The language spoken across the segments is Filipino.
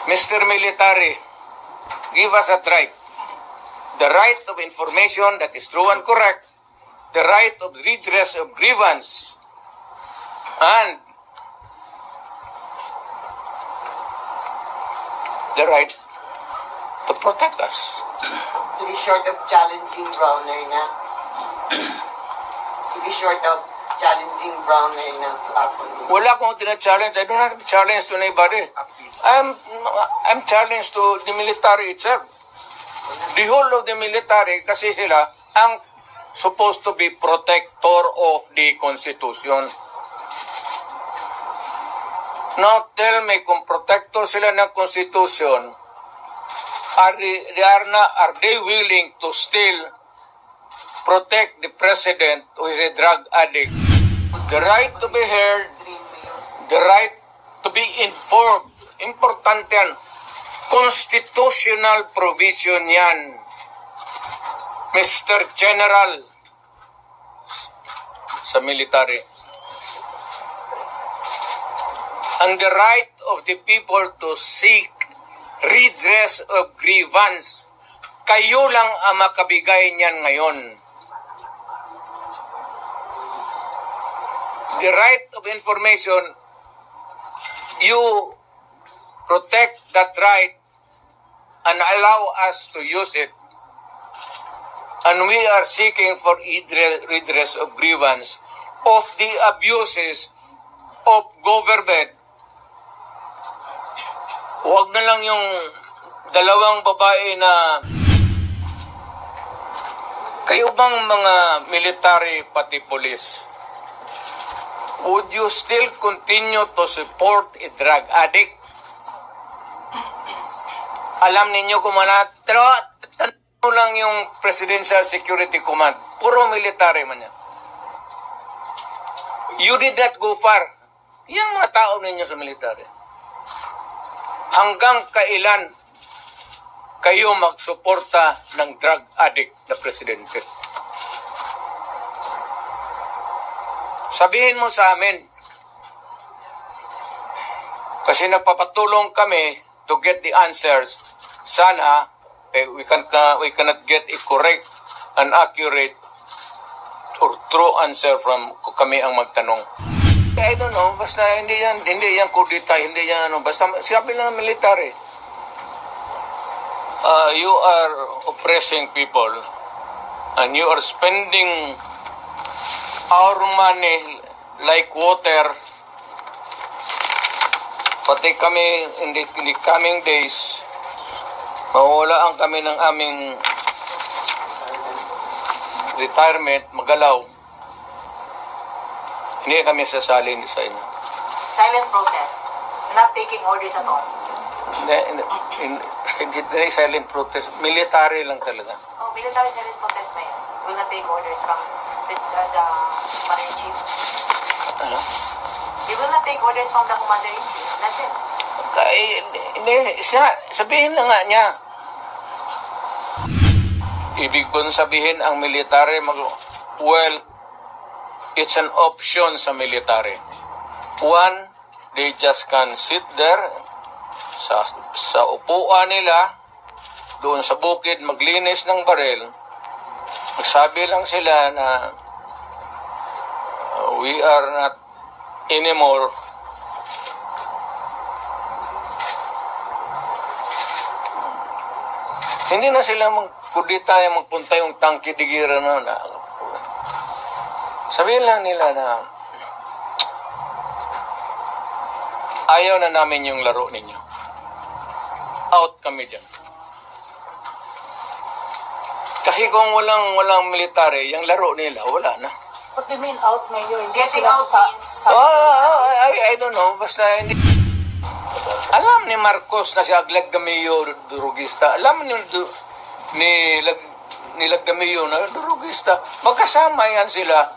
Mr. Military, give us a right. The right of information that is true and correct, the right of redress of grievance, and the right to protect us. To be short of challenging Browner na. To be short of challenging Browner na platform. Wala akong tina-challenge. I don't have to challenge to anybody. I'm challenged to the military itself. The whole of the military, kasi sila ang supposed to be protector of the Constitution. Now tell me, kung protector sila ng Constitution, are they willing to still protect the president who is a drug addict? The right to be heard, the right to be informed. Importante yan. Constitutional provision yan. Mr. General sa military. And the right of the people to seek redress of grievance. Kayo lang ang makabigay niyan ngayon. The right of information, you protect that right and allow us to use it. And we are seeking for redress of grievance of the abuses of government. Huwag na lang yung dalawang babae na kayo bang mga military pati police, would you still continue to support a drug addict? Alam ninyo kung tanong lang yung Presidential Security Command, puro military man yan. You did not go far. Yung mga tao ninyo sa military. Hanggang kailan kayo magsuporta ng drug addict na presidente? Sabihin mo sa amin. Kasi nagpapatulong kami to get the answers. Sana we cannot get a correct and accurate or true answer from kami ang magtanong. I don't know, basta hindi yan kudita, hindi yan basta sabi lang ng military. You are oppressing people and you are spending our money like water. Pati kami in the coming days, mawawalaan kami ng aming retirement, magalaw. Hindi kami sasalin sa inyo. Silent protest. Not taking orders at all. Hindi silent protest. Military lang talaga. Oh, military silent protest na yun. Will not take orders from the commander-in-chief. Ano? They will not take orders from the commander-in-chief. That's it. Hindi, sabihin na nga niya. Ibig kong sabihin ang military, well, it's an option sa military. One, they just can sit there sa upuan nila, doon sa bukid, maglinis ng baril. Magsabi lang sila na we are not anymore hindi na sila magkudita yung magpunta yung tangki digira na sabihin lang nila na ayaw na namin yung laro ninyo. Out kami dyan. Kasi kung walang military, yung laro nila, wala na. What do you mean out ngayon? Hindi Getting sila out sa... means... I don't know. Basta hindi... Alam ni Marcos na siya Lagdamillo durugista. Alam ni Lagdamillo na durugista. Magkasama yan sila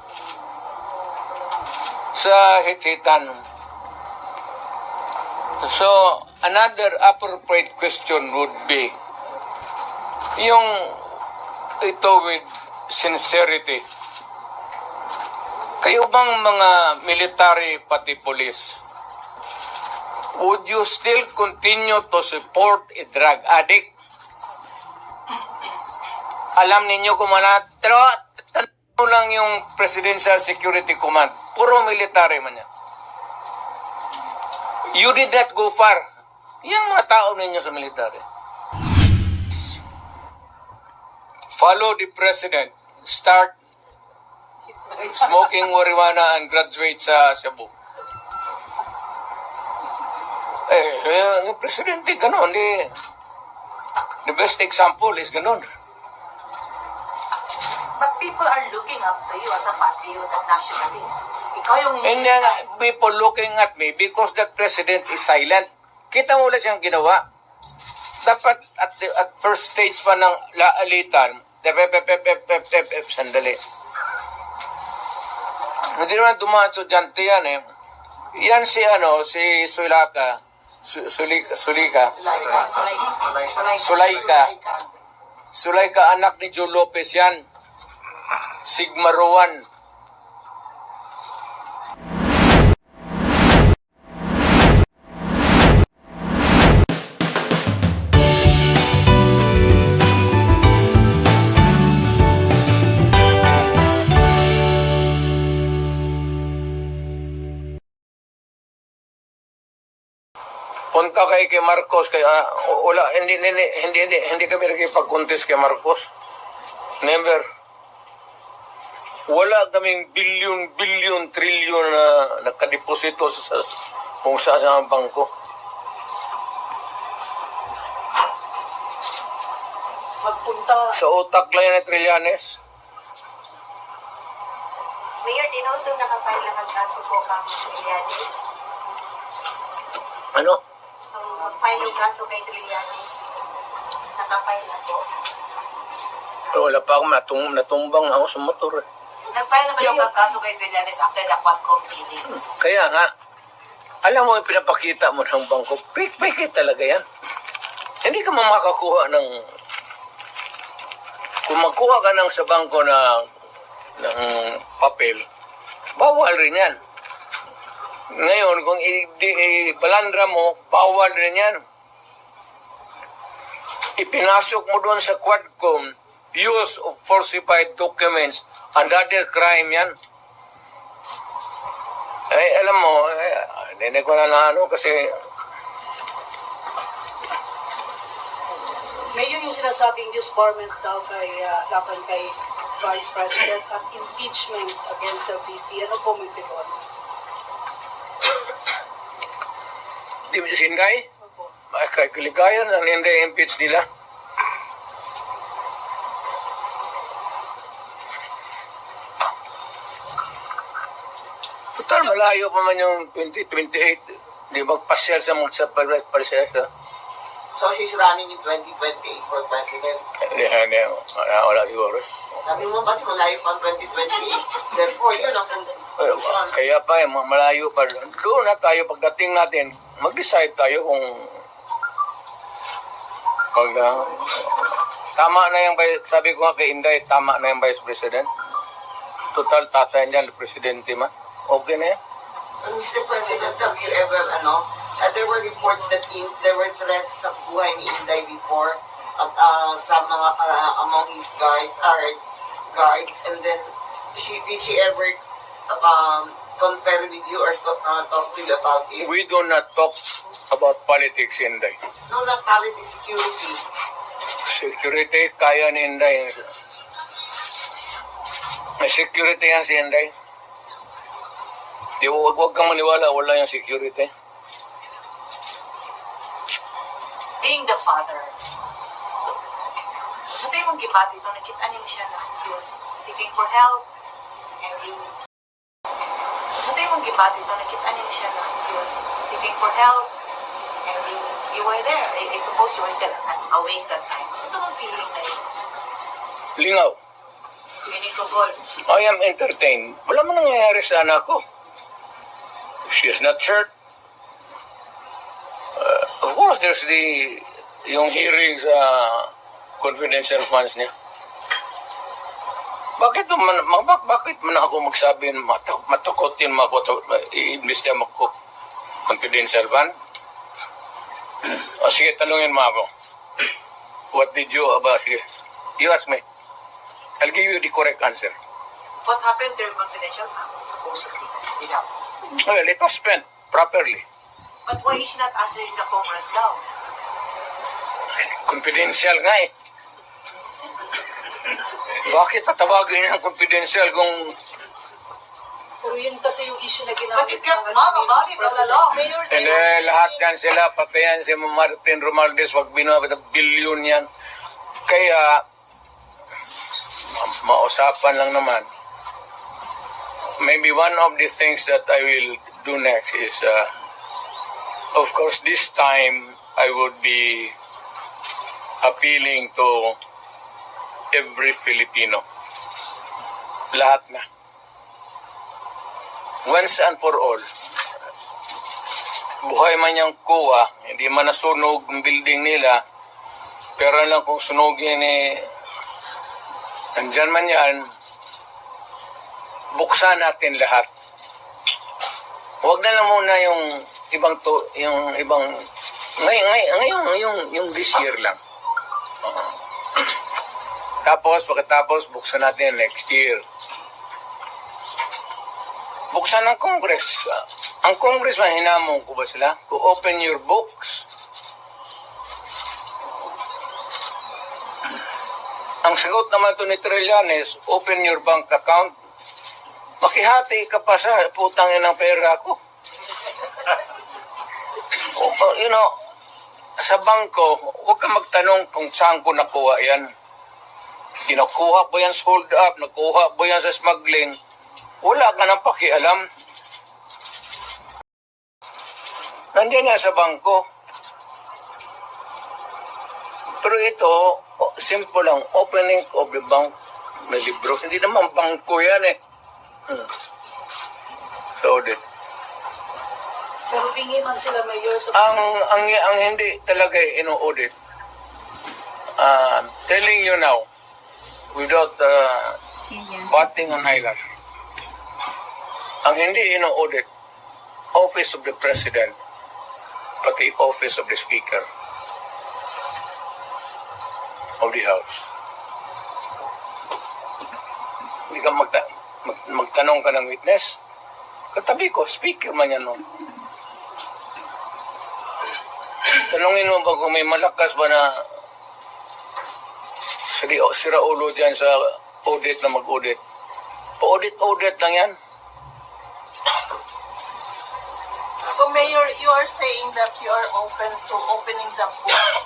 sa hit-hitan. So, another appropriate question would be yung ito with sincerity. Kayo bang mga military pati police, would you still continue to support a drug addict? Alam ninyo kung pero tanong lang yung Presidential Security Command. Puro military man yan. You did not go far. Yang mga tao ninyo sa military. Follow the President. Start smoking marijuana and graduate sa Cebu. Yung Presidente, ganon. The best example is ganon. But people are looking up to you as a patriot and nationalist. Ikaw yung And then, people looking at me because that president is silent. Kita mo ulit siyang ginawa. Dapat at first stage pa ng laalitan, sandali. Hindi naman dumaan estudyante yan eh. Yan si Sulika. Sulaika, anak ni Joe Lopez yan. Sigma Rowan. Punta kay Marcos wala hindi kami nakipag-contest kay Marcos. Never. Wala kaming billion, trillion na nakadeposito sa kung saan sa bangko. Magpunta. Sa utak lang yan na Trillanes. Mayor, tinoto nakapile na magkaso po kang Trillanes. Ano? Ang mag-file yung kaso kay Trillanes. Nakapile na po. Wala pa akong natumbang ako sa motor eh. Nag-file naman yung kaso kay Trillanes after the Quadcom meeting. Kaya nga, alam mo yung pinapakita mo ng bangko, fake talaga yan. Hindi ka makakuha ng... Kung magkuha ka ng sa bangko ng papel, bawal rin yan. Ngayon, kung balandra mo, bawal rin yan. Ipinasok mo doon sa Quadcom, use of falsified documents, another crime yan. Alam mo, hindi ko na kasi Mayor, yung sinasabing disbarment daw laban kay Vice President at impeachment against the VP. Ano po may tibon? di sinday, kay Kaligayan, ang hindi impeach nila. Total, malayo pa man yung 2028. Di magpasyal sa mga sa So she's running in 2028 for president. Hindi, wala siguro. Sabi mo ba, malayo pa ang 2028? Therefore, yun ang conclusion. Kaya pa, malayo pa. Doon na tayo, pagdating natin, mag-decide tayo kung tama na yung, sabi ko nga kay Inday, tama na yung Vice President. Total, tatay niyan, Presidente man. Okay na yan. Mr. President, have you ever, there were reports that there were threats sa buhay ni Inday before sa mga, among his guards, and then, did she ever confer with you or talk to you about it? We do not talk about politics, Inday. No, not politics, security. Security, kaya ni Inday. May security yan si Inday. Huwag kang maniwala, wala yung security. Being the father, sa tayo mong gibati ito, nakita niyo siya na he was seeking for help, and you... Sa tayo mong gibati ito, nakita niyo siya na he was seeking for help, and you were there. I suppose you were still awake that time. Gusto ito mong feeling na yun? Lingaw. Pinisugol. I am entertained. Wala mo nangyayari sa anak ko. She is not hurt. Of course, there's yung hearing sa confidential funds niya. Bakit man ako magsabi, matukotin mo ako, i-invest mo ako confidential fund? O sige, tanungin mo ako. What did you, sige. You ask me. I'll give you the correct answer. What happened to your confidential fund, supposedly? Without. Well, it was spent properly. But why is she not answering the Congress daw? Confidential nga eh. Bakit patawagin ng confidential kung Pero yun kasi yung issue na ginamit. But you kept mum about it all along. Mayor, hindi, lahat yan sila, pati yan si Martin Romualdez, wag binawag ng bilyon yan. Kaya, mausapan lang naman. Maybe one of the things that I will do next is, of course, this time, I would be appealing to every Filipino. Lahat na. Once and for all. Buhay man yung kuha, hindi man nasunog ang building nila, pero lang kung sunugin nandyan man yan, buksan natin lahat. Huwag na lang muna yung ngayon, yung this year lang. Tapos, pagkatapos, buksan natin next year. Buksan ng Congress. Ang Congressman, hinamon ko ba sila? To open your books. Ang sagot naman to ni Trillanes, open your bank account. Makihati ka pa sa putang ng pera ko. You know, sa bangko, huwag ka magtanong kung saan ko nakuha yan. Kinukuha ba yan sa hold up? Nakuha ba yan sa smuggling? Wala ka nang pakialam. Nandiyan na sa bangko. Pero ito, simple lang. Opening of the bank. May libro. Hindi naman bangko yan eh. So, audit. Pero bingi man sila mayor sa Ang hindi talaga ino-audit. Telling you now, without batting an eyelash. Ang hindi ino-audit, Office of the President, pati Office of the Speaker of the House. Hindi ka magtanong ka ng witness. Katabi ko, Speaker man yan nun. Tanungin mo ba kung may malakas ba na sira ulo dyan sa audit na mag-audit? Pa-audit lang yan. So, Mayor, you are saying that you are open to opening the books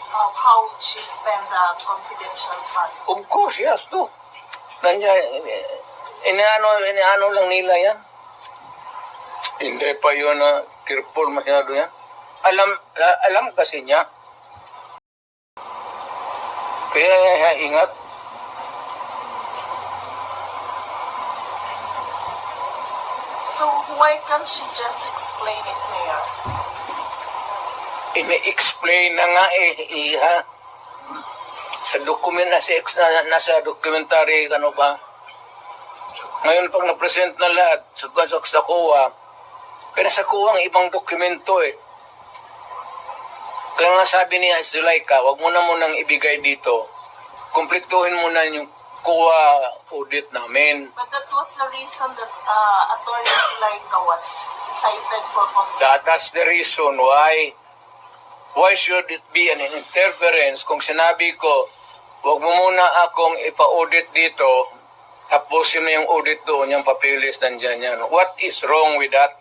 of how she spent the confidential fund. Of course, yes, to. Nandiyan, iniano lang nila yan. Hindi pa yun na careful masyado yan. Alam kasi niya. Kaya ingat. So, why can't she just explain it, Mayor? Ini-explain na nga iha. Sa document nasa documentary, ano ba? Ngayon pag na-present na lahat sa kuha, kaya sa kuha ang ibang dokumento eh. Kaya nga sabi niya, Zulayka, wag mo na munang ibigay dito. Kumpletuhin mo na yung kuha audit namin. But that was the reason that Attorney Zulayka was cited for contempt. That's the reason why. Why should it be an interference kung sinabi ko, wag mo muna akong ipa-audit dito, tapusin mo yung audit doon, yung papilis nandyan yan. What is wrong with that?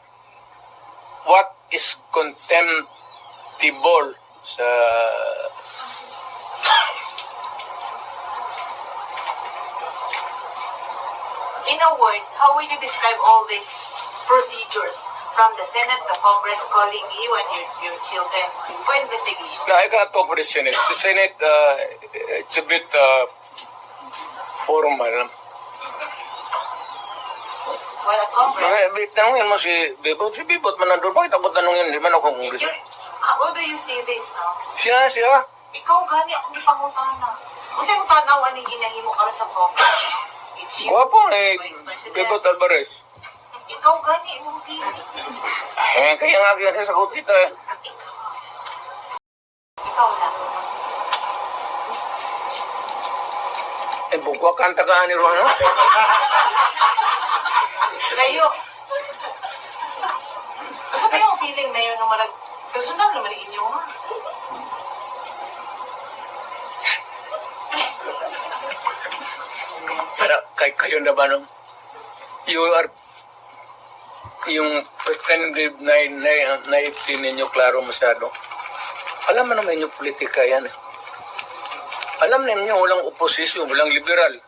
What is contemptible sa... In a word, how will you describe all these procedures from the Senate to Congress calling you and your children for investigation? No, I cannot talk for the Senate. The Senate, it's a bit formal. Well, at Congress, Tanungin mo si Bibot. Si Bibot man nandun. Bakit ako tanungin? Hindi man ako Congress. how do you see this now? Siya. Ikaw gani akong ipangutana. Kung sa'yo mo tanawan yung ginahimo ka rin sa Congress, it's you, Guwapo Vice President. Bibot Alvarez. Ikaw gani, imong feeling. Kaya nga kaya sagot kita eh. bukwa kanta ka ni Ron, no? Layo. Basta tayo ang feeling na yun nga marag... Personal naman inyo nga. Para kayo na ba, no? You are... Yung pretended naivety ninyo, klaro masyado. Alam mo naman yung politika yan, eh. Alam ninyo, walang oposisyon, walang liberal.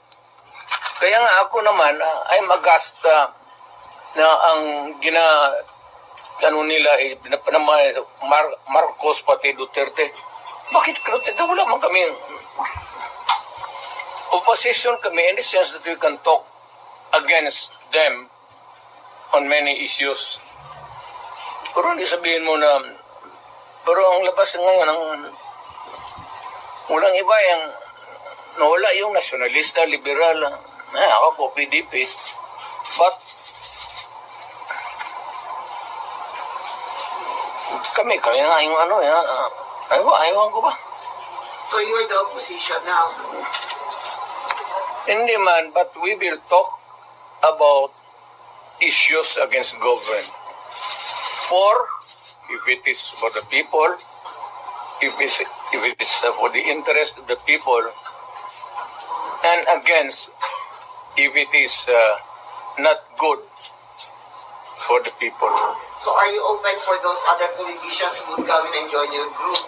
Kaya nga ako naman, ay magasta na ang ano nila, Marcos pati Duterte. Bakit Duterte? Wala man kami. Opposition kami in the sense that we can talk against them on many issues. Pero hindi sabihin mo na, pero ang labas ngayon, walang iba yung, nawala yung nasyonalista, liberal, ako po, PDP. But, kami nga yung ano, ayaw ko ba? So you're the opposition now. Hindi man, but we will talk about issues against government. If it is for the people, if it is for the interest of the people, and against if it is not good for the people. So are you open for those other politicians who would come in and join your group?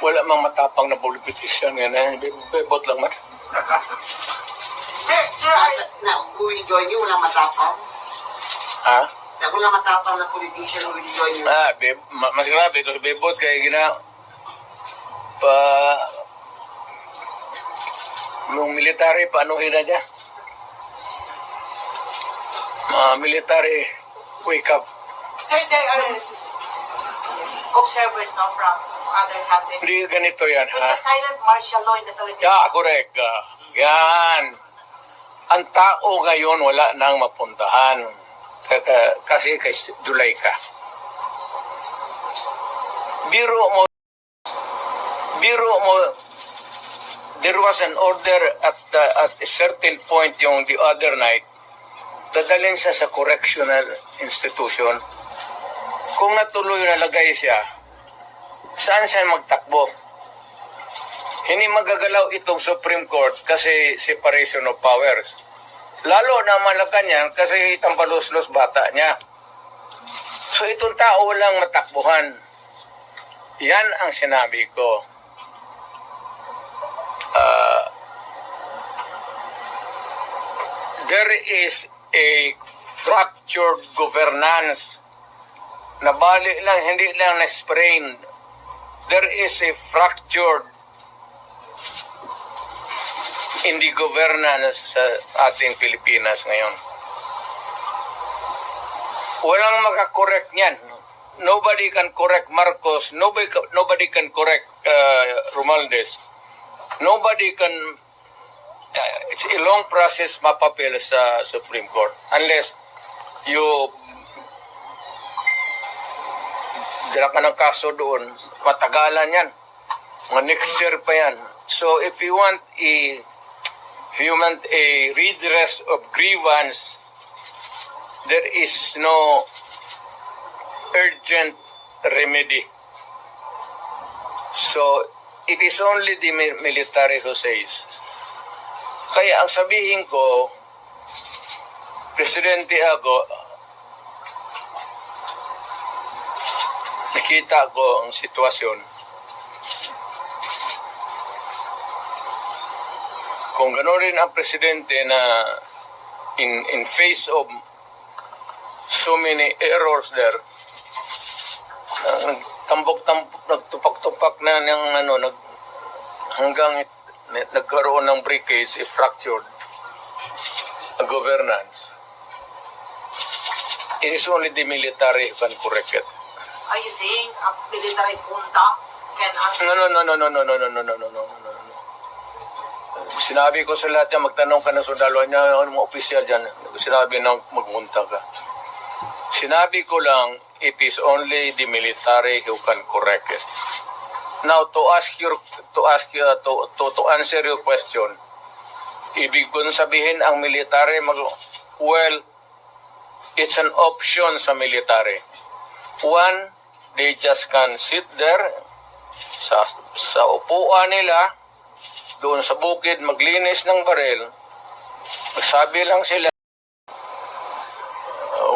Wala mang matapang na politician yan. Bebot lang man. Sir, na who will join you? Walang matapang? Ha? Na walang matapang na politician who will join you? Mas grabe ito. Bebot kaya nung military, paanuhin na niya? Military, wake up. Sir, there are observers now from other countries. Hindi ganito yan, There's ha? a silent martial law in the Philippines. Yeah, correct. Yan. Ang tao ngayon wala nang mapuntahan. Kasi kay July ka. Biro mo, there was an order at a certain point yung the other night, dadalhin siya sa correctional institution. Kung natuloy nalagay siya, saan siya magtakbo? Hindi magagalaw itong Supreme Court kasi separation of powers. Lalo na Malacanang kasi itambalos-los bata niya. So itong tao walang matakbuhan. Yan ang sinabi ko. There is a fractured governance. Nabali lang, hindi lang na-sprain. There is a fractured in the governance sa ating Pilipinas ngayon. Walang makakorek niyan. Nobody can correct Marcos. Nobody can correct Romualdez. Nobody can... it's a long process mapapil sa Supreme Court. Unless you... dala ka ng kaso doon, matagalan yan. Mga next year pa yan. So if you want a redress of grievance, there is no urgent remedy. So it is only the military who says. Kaya ang sabihin ko, Presidente ako, nakita ko ang sitwasyon. Kung gano'n rin ang presidente na in face of so many errors there, nagtupak-tupak na ng hanggang nagkaroon ng breakage, fractured governance. It is only the military who can correct it. Are you saying a military junta can answer? No. Sinabi ko sa lahat yan, magtanong ka ng sundalo niya, ano mga opisyal dyan, sinabi nang magmunta ka. Sinabi ko lang, it is only the military who can correct it. Now to answer your question, ibig kong sabihin ang military well, it's an option sa military. One, they just can sit there sa upuan nila doon sa bukid maglinis ng baril. Magsabi lang sila,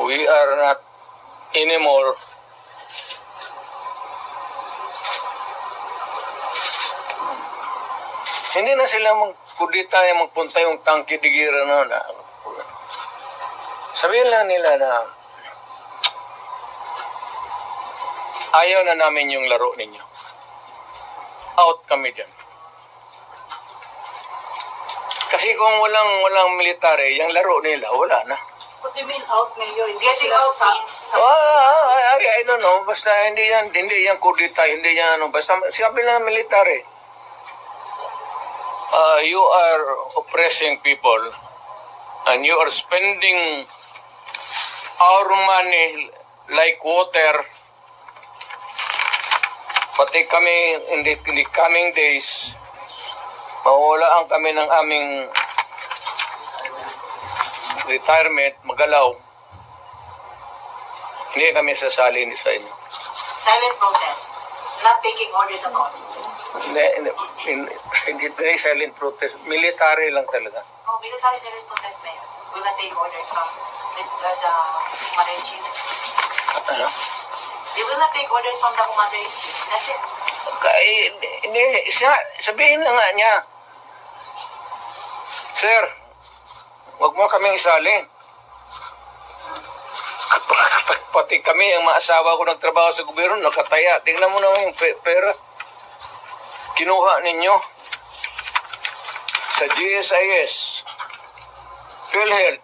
we are not anymore hindi na sila magkudita yung magpunta yung tangke digira na. Sabihin lang nila na ayaw na namin yung laro ninyo. Out kami dyan. Kasi kung walang military, yung laro nila, wala na. What do you mean out, Mayor? Hindi Getting sila out sa... means I don't know. Basta hindi yan kudita, hindi yan ano. Basta sabi lang military. You are oppressing people and you are spending our money like water. Pati kami in the coming days, mawawalaan kami ng aming retirement, magalaw. Hindi kami sasali sa inyo. silent protest, not taking orders at all. Hindi silent protest. Military lang talaga. Oh, military silent protest, Mayor. Will not take orders from the commander-in-chief. Ano? They will not take orders from the commander-in-chief. That's it. Hindi, sabihin na nga niya, Sir, wag mo kaming isali. Pati kami, ang mga asawa ko nagtrabaho sa gobyerno, nakataya. Tingnan mo naman yung pera. Kinuha ninyo sa GSIS, PhilHealth,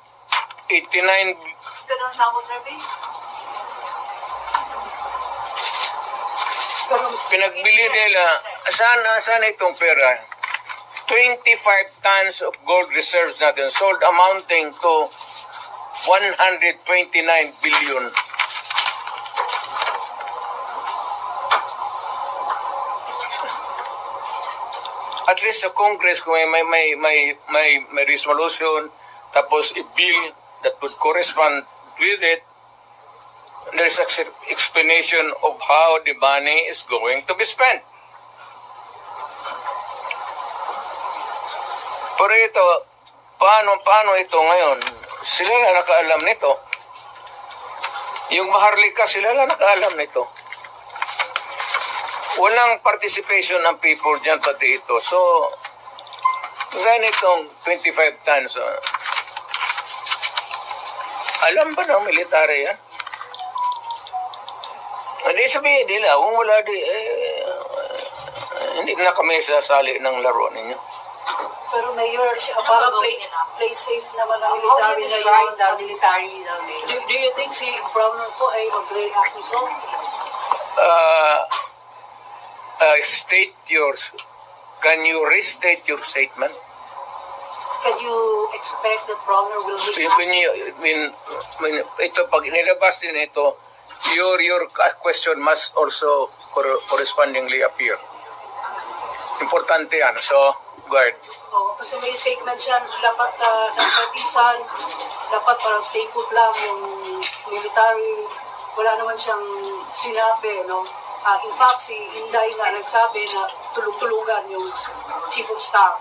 89. Ganun sa survey. Pinagbili nila, saan itong pera? 25 tons of gold reserves natin sold amounting to 129 billion. At least sa Congress, kung may resolution, tapos a bill that would correspond with it, there's an explanation of how the money is going to be spent. Pero ito, paano ito ngayon? Sila na nakaalam nito. Yung Maharlika, sila na nakaalam nito. Walang participation ng people dyan pati ito. So, ganitong 25 tons. Alam ba ng military yan? Hindi sabihin nila, kung wala hindi na kami sasali ng laro ninyo. Pero Mayor, para play safe naman ang How do military you na describe yun. the military na Mayor? Do you think si Browner po ay mag-react nito? Can you restate your statement? Can you expect that Browner will react? When ito, pag nilabas din ito, your question must also correspondingly appear. Importante yan. So, go ahead. Oh, kasi may statement siya, dapat nagpatisan, dapat parang stay put lang yung military. Wala naman siyang sinabi, no? In fact, si Inday nga nagsabi na tulog-tulugan yung Chief of Staff.